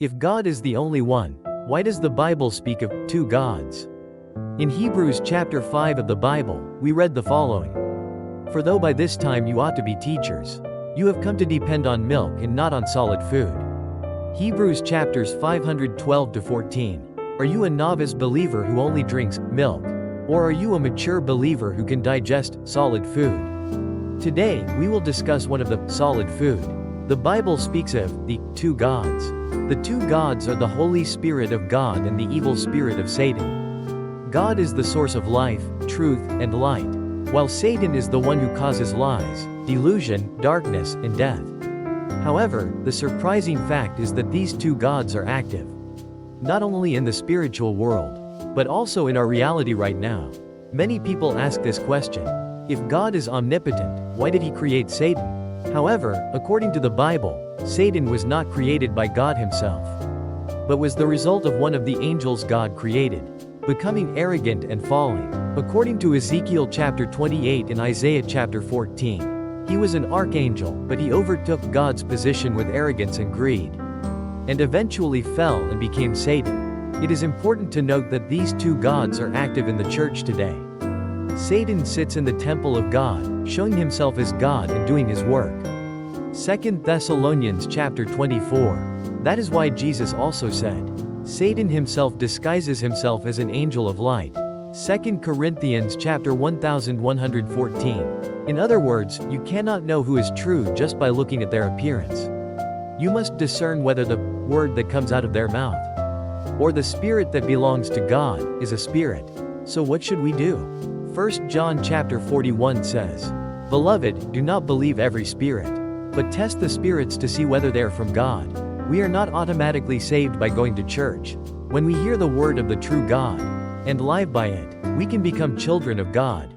If God is the only one, why does the Bible speak of two gods? In Hebrews chapter 5 of the Bible, we read the following. For though by this time you ought to be teachers, you have come to depend on milk and not on solid food. Hebrews chapters 512-14. Are you a novice believer who only drinks milk? Or are you a mature believer who can digest solid food? Today, we will discuss one of the solid food. The Bible speaks of the two gods. The two gods are the Holy Spirit of God and the evil spirit of Satan. God is the source of life, truth, and light, while Satan is the one who causes lies, delusion, darkness, and death. However, the surprising fact is that these two gods are active, not only in the spiritual world, but also in our reality right now. Many people ask this question: if God is omnipotent, why did he create Satan? However, according to the Bible, Satan was not created by God himself, but was the result of one of the angels God created, becoming arrogant and falling. According to Ezekiel chapter 28 and Isaiah chapter 14, he was an archangel, but he overtook God's position with arrogance and greed, and eventually fell and became Satan. It is important to note that these two gods are active in the church today. Satan sits in the temple of God, showing himself as God and doing his work. 2 Thessalonians chapter 24. That is why Jesus also said, Satan himself disguises himself as an angel of light. 2 Corinthians chapter 1114. In other words, you cannot know who is true just by looking at their appearance. You must discern whether the word that comes out of their mouth, or the spirit that belongs to God, is a spirit. So what should we do? 1 John chapter 41 says, Beloved, do not believe every spirit, but test the spirits to see whether they are from God. We are not automatically saved by going to church. When we hear the word of the true God, and live by it, we can become children of God.